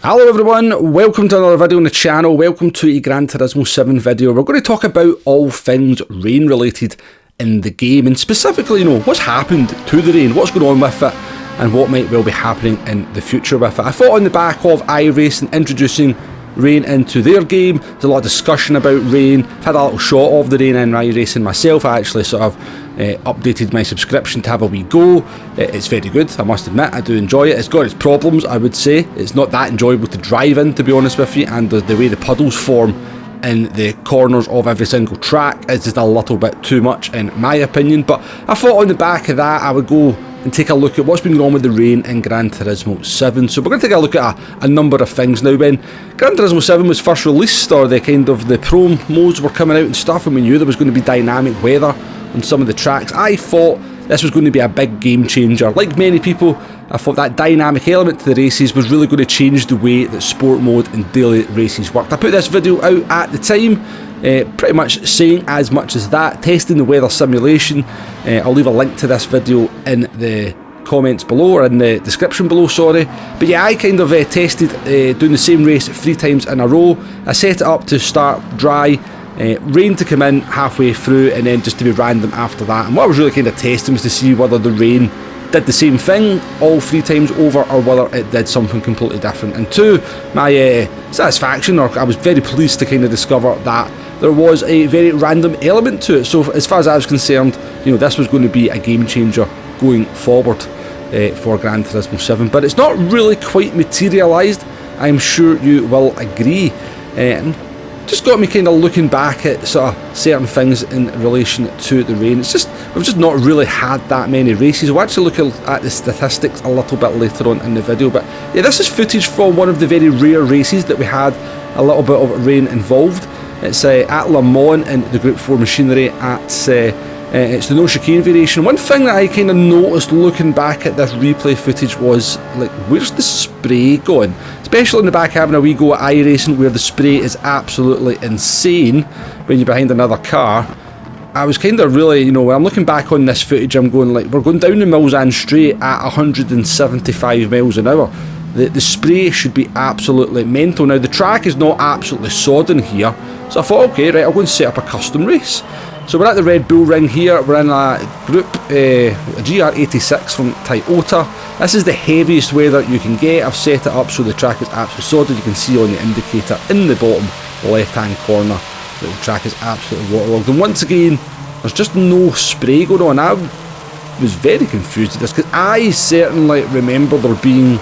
Hello everyone, welcome to another video on the channel, welcome to a Gran Turismo 7 video. We're going to talk about all things rain related in the game, and specifically, what's happened to the rain, what's going on with it, and what might well be happening in the future with it. I thought on the back of iRacing introducing rain into their game, there's a lot of discussion about rain. I've had a little shot of the rain in iRacing myself. I actually sort of updated my subscription to have a wee go. It's very good, I must admit, I do enjoy it. It's got its problems, I would say. It's not that enjoyable to drive in, to be honest with you, and the way the puddles form in the corners of every single track is just a little bit too much in my opinion. But I thought on the back of that I would go and take a look at what's been going on with the rain in Gran Turismo 7. So we're going to take a look at a number of things now. When Gran Turismo 7 was first released, or the pro modes were coming out and stuff, and we knew there was going to be dynamic weather on some of the tracks, I thought this was going to be a big game changer. Like many people, I thought that dynamic element to the races was really going to change the way that sport mode and daily races worked. I put this video out at the time, pretty much saying as much as that, testing the weather simulation. I'll leave a link to this video in the comments below, or in the description below, sorry. But yeah, I kind of tested doing the same race 3 times in a row. I set it up to start dry, rain to come in halfway through, and then just to be random after that. And what I was really kind of testing was to see whether the rain did the same thing all 3 times over, or whether it did something completely different. And to my satisfaction, or I was very pleased to kind of discover that there was a very random element to it. So as far as I was concerned, this was going to be a game changer going forward for Gran Turismo 7. But it's not really quite materialised, I'm sure you will agree. And just got me kind of looking back at sort of certain things in relation to the rain. It's just, we've just not really had that many races. We'll actually look at the statistics a little bit later on in the video. But yeah, this is footage from one of the very rare races that we had a little bit of rain involved. It's at Le Mans in the Group 4 machinery it's the no chicane variation. One thing that I kind of noticed looking back at this replay footage was, like, where's the spray going? Especially in the back, having a wee go at iRacing, where the spray is absolutely insane when you're behind another car. I was kind of really, when I'm looking back on this footage, I'm going like, we're going down the Mulsanne straight at 175 miles an hour. The spray should be absolutely mental. Now, the track is not absolutely sodden here, so I thought, okay, right, I'll go and set up a custom race. So we're at the Red Bull Ring here. We're in a group, a GR86 from Toyota. This is the heaviest weather you can get. I've set it up so the track is absolutely solid. You can see on the indicator in the bottom left-hand corner that the track is absolutely waterlogged. And once again, there's just no spray going on. I was very confused at this, because I certainly remember there being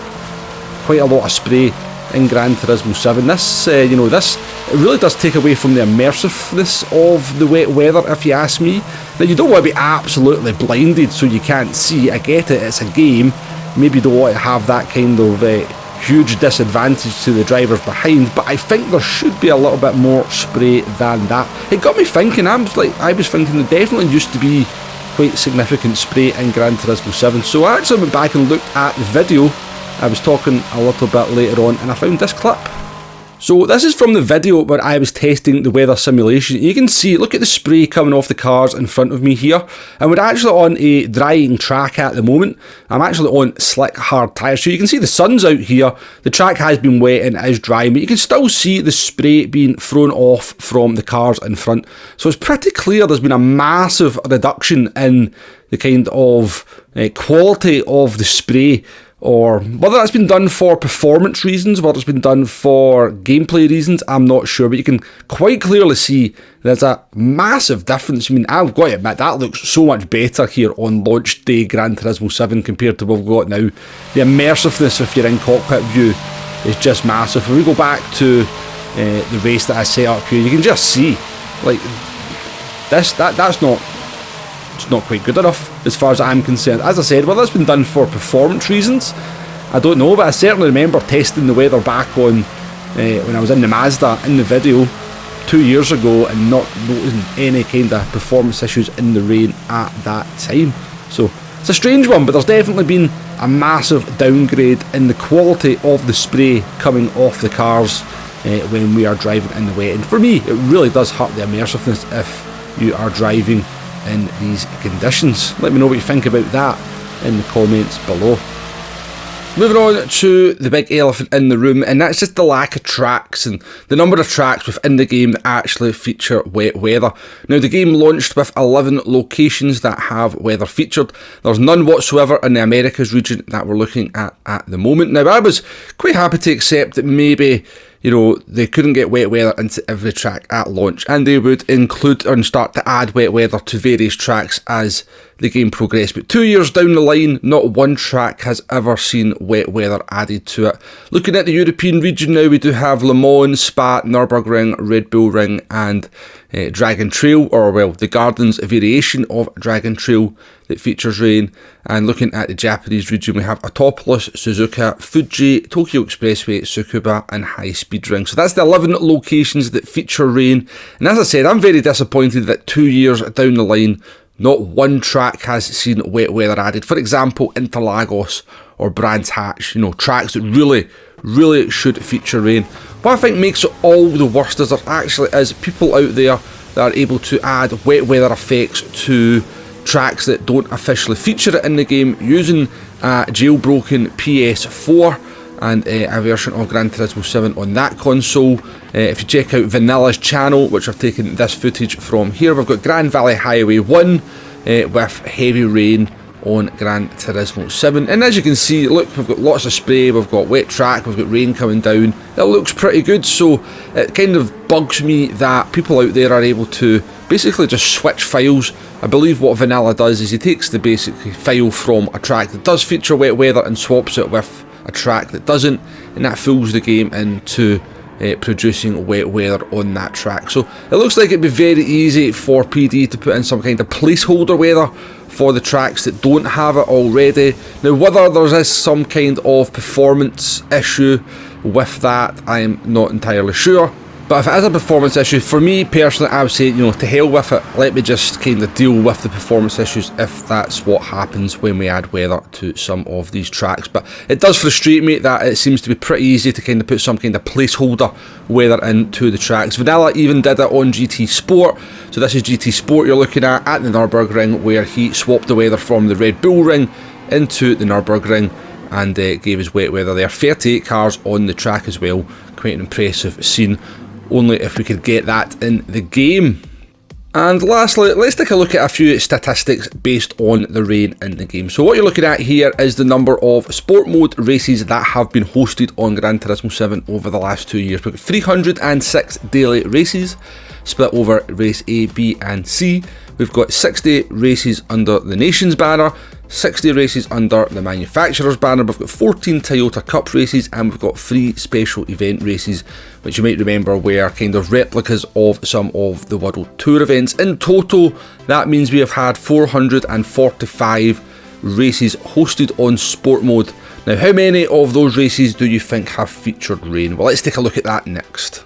quite a lot of spray in Gran Turismo 7. This, it really does take away from the immersiveness of the wet weather, if you ask me. Now, you don't want to be absolutely blinded so you can't see. I get it, it's a game. Maybe you don't want to have that kind of huge disadvantage to the drivers behind, but I think there should be a little bit more spray than that. It got me thinking. I was thinking there definitely used to be quite significant spray in Gran Turismo 7. So I actually went back and looked at the video I was talking a little bit later on, and I found this clip. So this is from the video where I was testing the weather simulation. You can see, look at the spray coming off the cars in front of me here. And we're actually on a drying track at the moment. I'm actually on slick hard tyres. So you can see the sun's out here. The track has been wet and it is dry, but you can still see the spray being thrown off from the cars in front. So it's pretty clear there's been a massive reduction in the kind of quality of the spray, or whether that's been done for performance reasons, whether it's been done for gameplay reasons, I'm not sure, but you can quite clearly see there's a massive difference. I mean, I've got to admit, that looks so much better here on launch day Gran Turismo 7 compared to what we've got now. The immersiveness, if you're in cockpit view, is just massive. If we go back to the race that I set up here, you can just see, like, that's not quite good enough as far as I'm concerned. As I said, whether it's been done for performance reasons, I don't know, but I certainly remember testing the weather back on when I was in the Mazda in the video 2 years ago, and not noticing any kind of performance issues in the rain at that time. So it's a strange one, but there's definitely been a massive downgrade in the quality of the spray coming off the cars when we are driving in the wet. And for me, it really does hurt the immersiveness if you are driving in these conditions. Let me know what you think about that in the comments below. Moving on to the big elephant in the room, and that's just the lack of tracks and the number of tracks within the game that actually feature wet weather. Now, the game launched with 11 locations that have weather featured. There's none whatsoever in the Americas region that we're looking at the moment. Now, I was quite happy to accept that maybe, you know, they couldn't get wet weather into every track at launch, and they would include and start to add wet weather to various tracks as the game progressed. But 2 years down the line, not one track has ever seen wet weather added to it. Looking at the European region now, we do have Le Mans, Spa, Nürburgring, Red Bull Ring and Dragon Trail, or well, the Gardens variation of Dragon Trail that features rain. And looking at the Japanese region, we have Autopolis, Suzuka, Fuji, Tokyo Expressway, Tsukuba and High Speed Ring. So that's the 11 locations that feature rain. And as I said, I'm very disappointed that 2 years down the line, not one track has seen wet weather added. For example, Interlagos or Brands Hatch, you know, tracks that really should feature rain. What I think makes it all the worst is there actually is people out there that are able to add wet weather effects to tracks that don't officially feature it in the game using a jailbroken PS4 and a version of Gran Turismo 7 on that console. If you check out Vanilla's channel, which I've taken this footage from here, we've got Grand Valley Highway 1 with heavy rain on Gran Turismo 7. And as you can see, look, we've got lots of spray, we've got wet track, we've got rain coming down. It looks pretty good, so it kind of bugs me that people out there are able to basically just switch files. I believe what Vanilla does is he takes the basic file from a track that does feature wet weather and swaps it with a track that doesn't, and that fools the game into producing wet weather on that track. So it looks like it'd be very easy for PD to put in some kind of placeholder weather for the tracks that don't have it already. Now, whether there's some kind of performance issue with that, I am not entirely sure. But if it is a performance issue, for me personally, I would say, you know, to hell with it. Let me just kind of deal with the performance issues if that's what happens when we add weather to some of these tracks. But it does frustrate me that it seems to be pretty easy to kind of put some kind of placeholder weather into the tracks. Vanilla even did it on GT Sport. So this is GT Sport you're looking at the Nürburgring, where he swapped the weather from the Red Bull Ring into the Nürburgring and gave us wet weather there. 38 cars on the track as well. Quite an impressive scene. Only if we could get that in the game. And lastly, let's take a look at a few statistics based on the rain in the game. So what you're looking at here is the number of sport mode races that have been hosted on Gran Turismo 7 over the last 2 years. We've got 306 daily races split over race A, B and C. We've got 60 races under the Nations banner, 60 races under the Manufacturers banner. We've got 14 Toyota Cup races, and we've got 3 special event races, which you might remember were kind of replicas of some of the World Tour events. In total, that means we have had 445 races hosted on sport mode. Now, how many of those races do you think have featured rain? Well, let's take a look at that next.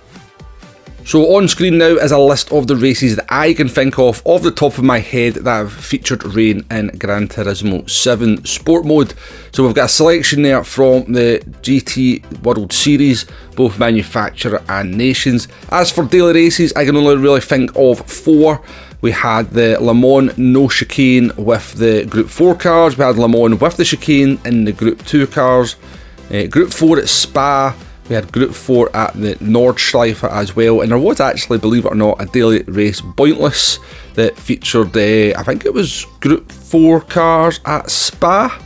So on screen now is a list of the races that I can think of off the top of my head that have featured rain in Gran Turismo 7 Sport Mode. So we've got a selection there from the GT World Series, both Manufacturer and Nations. As for daily races, I can only really think of 4. We had the Le Mans no chicane with the Group 4 cars. We had Le Mans with the chicane in the Group 2 cars. Group 4 at Spa. We had Group 4 at the Nordschleife as well, and there was actually, believe it or not, a daily race Pointless that featured, I think it was Group 4 cars at Spa.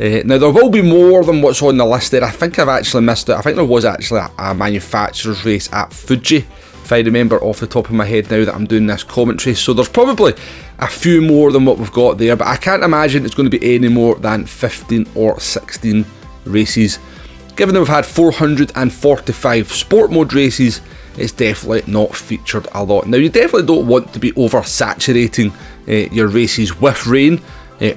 Now there will be more than what's on the list there. I think I've actually missed it. I think there was actually a manufacturer's race at Fuji, if I remember off the top of my head now that I'm doing this commentary. So there's probably a few more than what we've got there, but I can't imagine it's going to be any more than 15 or 16 races. Given that we've had 445 sport mode races, it's definitely not featured a lot. Now, you definitely don't want to be oversaturating your races with rain,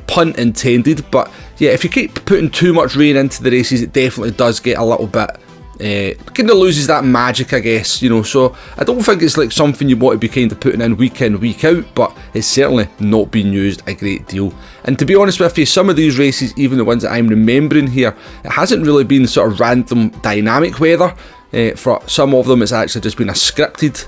pun intended, but yeah, if you keep putting too much rain into the races, it definitely does get a little bit, kind of loses that magic, I guess, you know. So I don't think it's like something you want to be kind of putting in, week out, but it's certainly not being used a great deal. And to be honest with you, some of these races, even the ones that I'm remembering here, it hasn't really been sort of random dynamic weather. For some of them, it's actually just been a scripted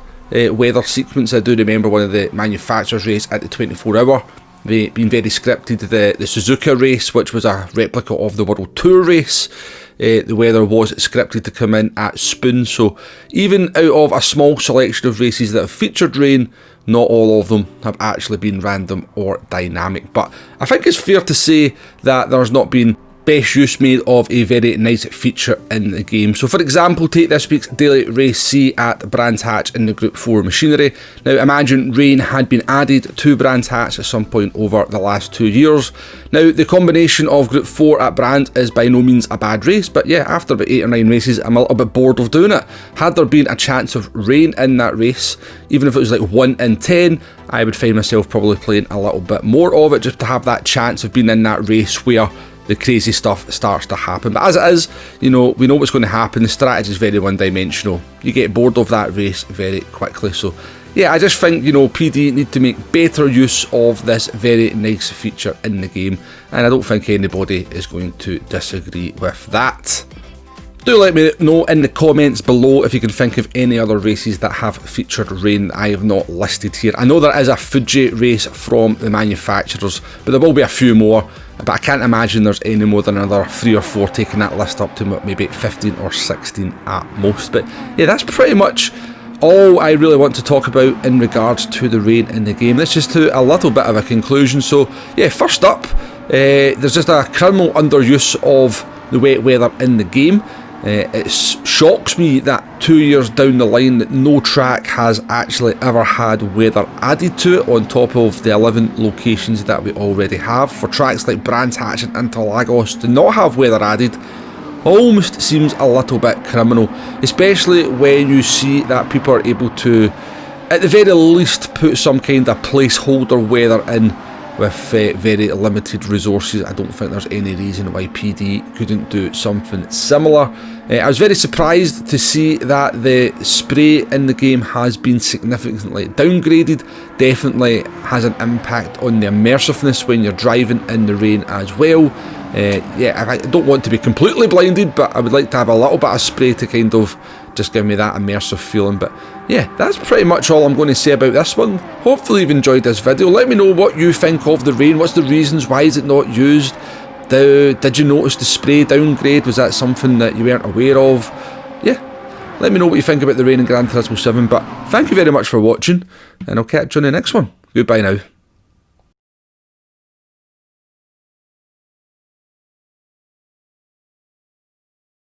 weather sequence. I do remember one of the manufacturers race at the 24 hour been very scripted. The Suzuka race, which was a replica of the World Tour race, the weather was scripted to come in at Spoon. So even out of a small selection of races that have featured rain, not all of them have actually been random or dynamic. But I think it's fair to say that there's not been best use made of a very nice feature in the game. So for example, take this week's daily race C at Brands Hatch in the Group 4 machinery. Now imagine rain had been added to Brands Hatch at some point over the last 2 years. Now the combination of Group 4 at Brands is by no means a bad race, but yeah, after about 8 or 9 races I'm a little bit bored of doing it. Had there been a chance of rain in that race, even if it was like 1 in 10, I would find myself probably playing a little bit more of it, just to have that chance of being in that race where the crazy stuff starts to happen. But as it is, you know, we know what's going to happen. The strategy is very one-dimensional. You get bored of that race very quickly. So yeah, I just think, you know, PD need to make better use of this very nice feature in the game, and I don't think anybody is going to disagree with that. Do let me know in the comments below if you can think of any other races that have featured rain that I have not listed here. I know there is a Fuji race from the manufacturers, but there will be a few more. But I can't imagine there's any more than another 3 or 4 taking that list up to maybe 15 or 16 at most. But yeah, that's pretty much all I really want to talk about in regards to the rain in the game. Let's just do a little bit of a conclusion. So yeah, first up, there's just a criminal underuse of the wet weather in the game. It shocks me that 2 years down the line that no track has actually ever had weather added to it on top of the 11 locations that we already have. For tracks like Brands Hatch and Interlagos to not have weather added almost seems a little bit criminal, especially when you see that people are able to, at the very least, put some kind of placeholder weather in with very limited resources. I don't think there's any reason why PD couldn't do something similar. I was very surprised to see that the spray in the game has been significantly downgraded. Definitely has an impact on the immersiveness when you're driving in the rain as well. Yeah, I don't want to be completely blinded, but I would like to have a little bit of spray to kind of just give me that immersive feeling. But yeah, that's pretty much all I'm going to say about this one. Hopefully you've enjoyed this video. Let me know what you think of the rain. What's the reasons? Why is it not used? Did you notice the spray downgrade? Was that something that you weren't aware of? Yeah, let me know what you think about the rain in Gran Turismo 7. But thank you very much for watching, and I'll catch you on the next one. Goodbye now.